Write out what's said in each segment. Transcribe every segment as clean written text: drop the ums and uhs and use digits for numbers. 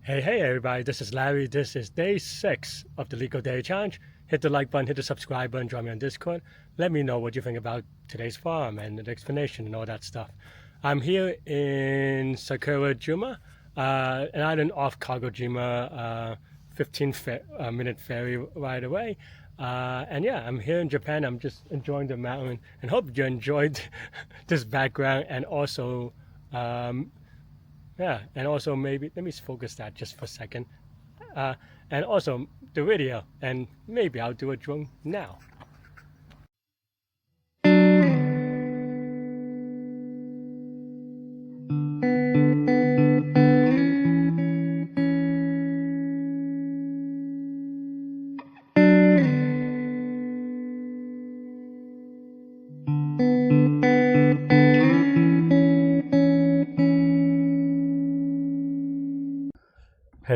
Hey everybody, this is Larry. This is day 6 of the Leetcode Daily Challenge. Hit the like button, hit the subscribe button, join me on Discord. Let me know what you think about today's farm and the explanation and all that stuff. I'm here in Sakura Juma, an island off Kagojima, 15-minute ferry ride away. And yeah, I'm here in Japan. I'm just enjoying the mountain and hope you enjoyed this background and also yeah, and also maybe let me focus that just for a second. Uh, and also the video, and maybe I'll do a drone now.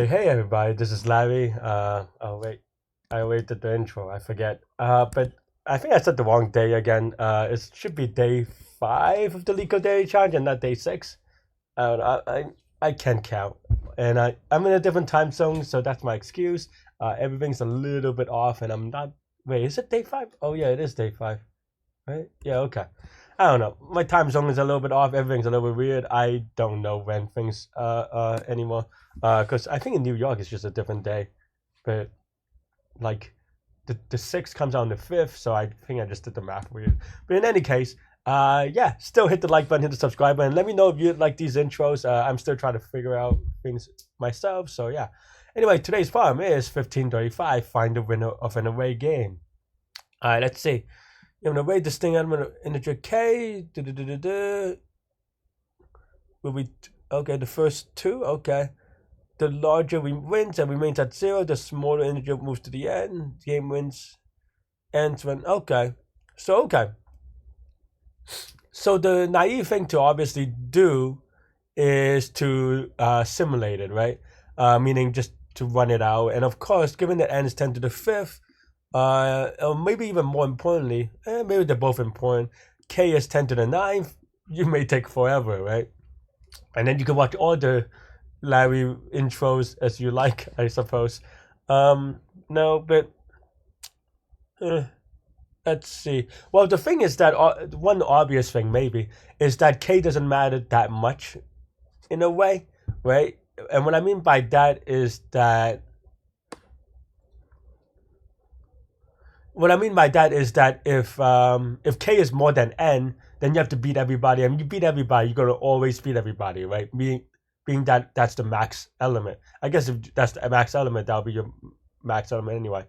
Hey everybody, this is Larry. Oh wait, I waited the intro. I forget. But I think I said the wrong day again. It should be day 5 of the Legal Daily Challenge and not day 6. I can't count, and I'm in a different time zone, so that's my excuse. Everything's a little bit off, and I'm not. Wait, is it day 5? Oh yeah, it is day 5, right? Yeah, okay. I don't know. My time zone is a little bit off. Everything's a little bit weird. I don't know when things anymore. Because I think in New York it's just a different day, but like the 6th comes out on the 5th, so I think I just did the math weird. But in any case, yeah, still hit the like button, hit the subscribe button. Let me know if you like these intros. I'm still trying to figure out things myself. So yeah. Anyway, today's farm is 1535. Find the winner of an away game. All right, let's see. You have an away distinct element integer k. Will we? Okay, the first two. Okay. The larger we wins and remains at 0, the smaller integer moves to the end. The game ends when okay. So So the naive thing to obviously do is to simulate it, right? Meaning just to run it out. And of course, given that n is 10 to the 5th, or maybe even more importantly, maybe they're both important. K is 10 to the 9th. You may take forever, right? And then you can watch all the Larry intros as you like, I suppose. No, but let's see. Well, the thing is that one obvious thing maybe is that K doesn't matter that much, in a way, right? And what I mean by that is that if K is more than N, then you have to beat everybody, and you beat everybody, you're gonna always beat everybody, right? Being that that's the max element. I guess if that's the max element, that'll be your max element anyway.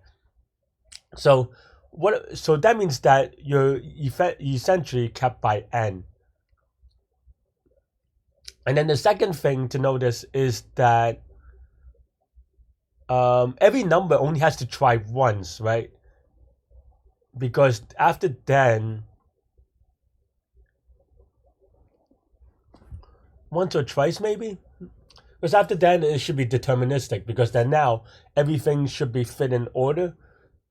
So what? So that means that you're essentially kept by N. And then the second thing to notice is that every number only has to try once, right? Because after then, once or twice maybe. Because after then it should be deterministic. Because then now everything should be fit in order,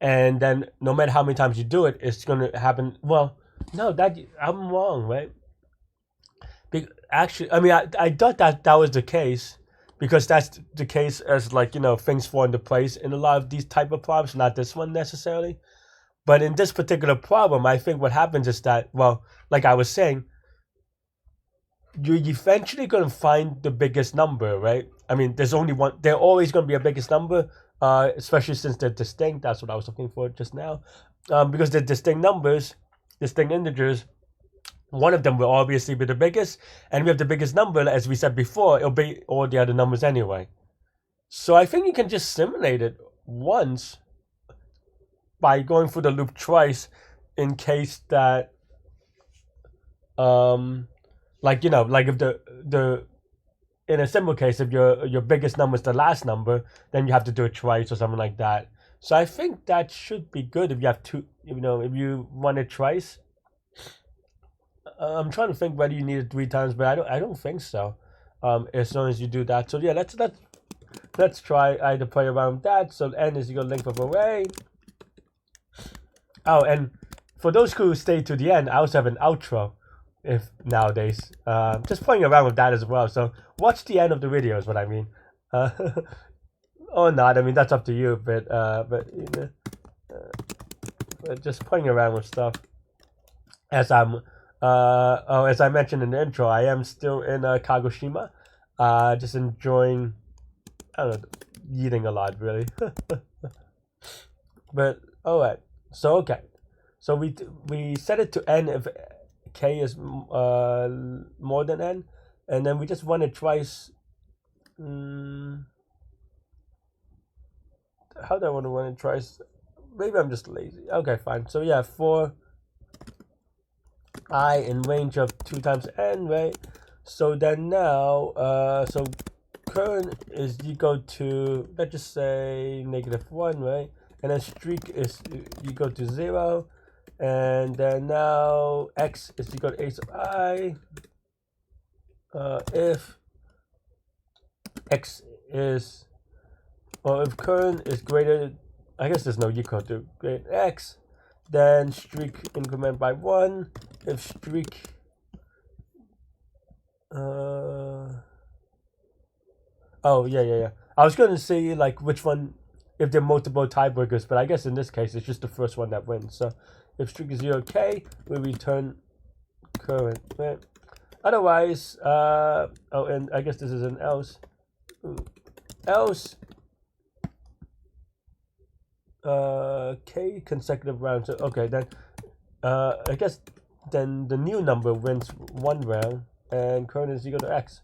and then no matter how many times you do it, it's gonna happen. Well, no, that I'm wrong, right? Actually, I mean, I thought that was the case, because that's the case as, like, things fall into place in a lot of these type of problems. Not this one necessarily, but in this particular problem, I think what happens is that, well, like I was saying, you're eventually going to find the biggest number, right? I mean, there's only one. There's always going to be a biggest number, especially since they're distinct. That's what I was looking for just now, because they're distinct numbers, distinct integers. One of them will obviously be the biggest, and we have the biggest number, as we said before. It'll be all the other numbers anyway. So I think you can just simulate it once by going through the loop twice, in case that, like if the in a simple case, if your biggest number is the last number, then you have to do it twice or something like that. So I think that should be good if you have two. If you run it twice. I'm trying to think whether you need it 3 times, but I don't think so. As long as you do that. So yeah, let's try either play around with that. So n is equal to length of array. Oh, and for those who stay to the end, I also have an outro. If nowadays, just playing around with that as well. So watch the end of the video is what I mean. Uh, or not. I mean, that's up to you. But you know, but just playing around with stuff. As I'm, as I mentioned in the intro, I am still in Kagoshima. Just enjoying. I don't know, eating a lot really. But all right. So okay. So we set it to n if k is more than n, and then we just run it twice. Mm, how do I want to run it twice? Maybe I'm just lazy. Okay, fine. So yeah, for I in range of 2 times n, right? So then now, so current is equal to, let's just say -1, right? And then streak is equal to 0. And then now x is equal to a sub I. If x is, or if current is greater, I guess there's no equal to greater than x, then streak increment by 1. If streak oh yeah. I was gonna say like which one if they're multiple tiebreakers, but I guess in this case it's just the first one that wins. So if streak is 0k, we return current. Right? Otherwise, oh, and I guess this is an else. Else k consecutive rounds. So, okay, then I guess then the new number wins 1 round and current is equal to x.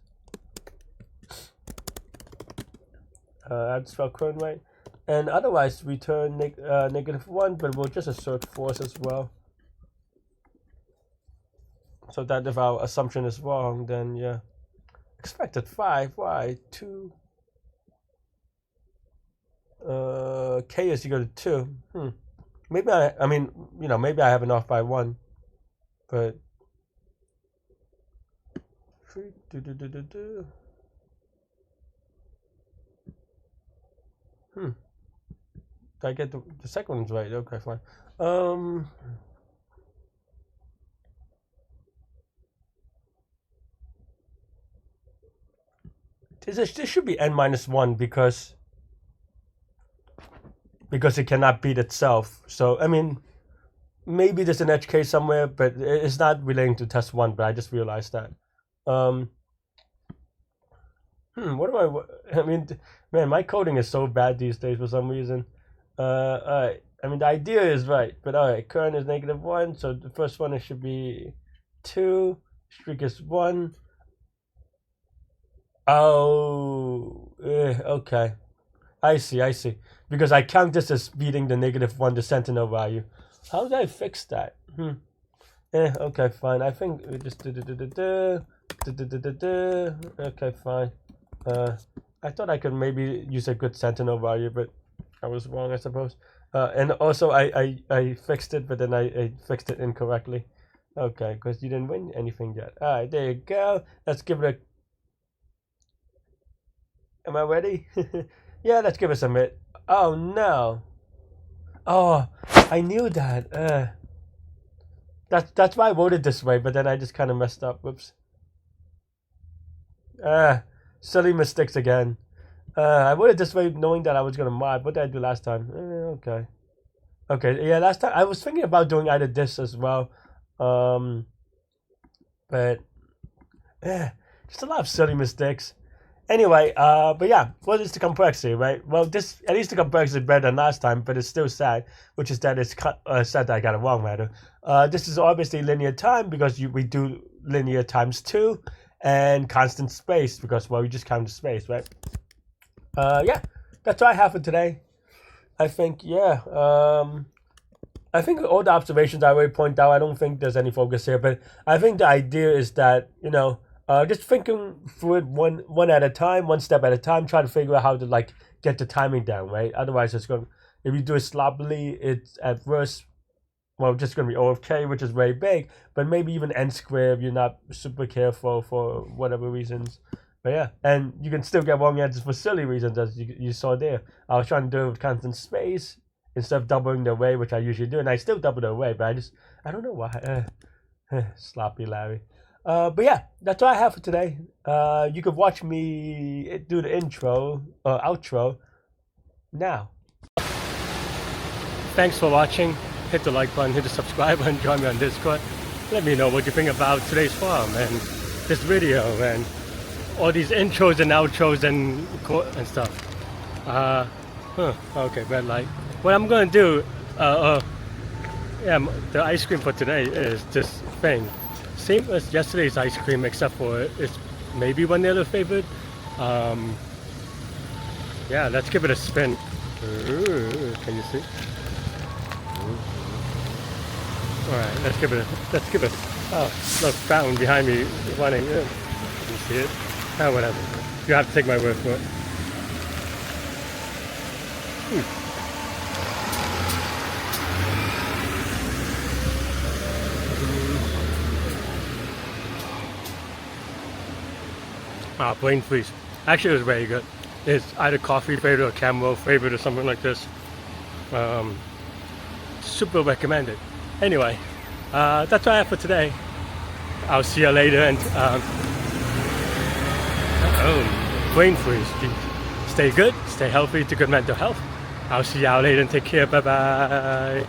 I'd spell current right. And otherwise return -1, but we'll just assert force as well. So that if our assumption is wrong, then yeah. Expected 5, why? 2. K is equal to 2. Maybe I mean, you know, maybe I have it off by 1. But did I get the second one's right? Okay, fine. This should be n-1 because it cannot beat itself. So I mean, maybe there's an edge case somewhere, but it's not relating to test 1. But I just realized that. What do I mean, man, my coding is so bad these days for some reason. Alright. I mean, the idea is right, but alright, current is -1, so the first one it should be 2, streak is 1. Oh, okay. I see. Because I count this as beating the -1, the sentinel value. How did I fix that? Okay, fine. I think we just okay, fine. I thought I could maybe use a good sentinel value, but I was wrong, I suppose. And also I fixed it, but then I fixed it incorrectly. Okay, because you didn't win anything yet. Alright, there you go. Let's give it a... Am I ready? Yeah, let's give it a submit. Oh, no. Oh, I knew that. That's why I voted this way, but then I just kind of messed up. Whoops. Silly mistakes again. I voted this way knowing that I was gonna mod. What did I do last time? Okay. Okay, yeah, last time I was thinking about doing either this as well. But just a lot of silly mistakes. Anyway, but yeah, what is the complexity, right? Well, this at least the complexity is better than last time, but it's still sad, which is that it's sad that I got it wrong, rather. This is obviously linear time because we do linear times 2, and constant space because, well, we just count the space, right? Yeah, that's what I have for today. I think, yeah. I think all the observations I already point out, I don't think there's any focus here, but I think the idea is that, you know, just thinking through it one at a time, one step at a time, try to figure out how to like get the timing down, right? Otherwise, it's going. If you do it sloppily, it's at worst, well, just going to be O of k, which is very big, but maybe even n squared if you're not super careful for whatever reasons. But yeah, and you can still get wrong answers for silly reasons, as you saw there. I was trying to do it with constant space instead of doubling the array, which I usually do, and I still double the array, but I don't know why. Sloppy Larry. But yeah, that's all I have for today. You can watch me do the intro or outro now. Thanks for watching. Hit the like button, hit the subscribe button, join me on Discord. Let me know what you think about today's farm and this video and all these intros and outros and stuff. Okay, red light. What I'm gonna do, yeah, the ice cream for today is this thing. Same as yesterday's ice cream, except for it's maybe vanilla flavored. Yeah, let's give it a spin. Ooh, can you see? All right, let's give it. Oh, look, fountain behind me running. Can you see it? Oh, whatever. You have to take my word for it. Brain freeze. Actually, it was very good. It's either coffee flavored or caramel flavored or something like this. Super recommended. Anyway, that's all I have for today. I'll see you later. And brain freeze. Stay good, stay healthy, to good mental health. I'll see y'all later and take care. Bye bye.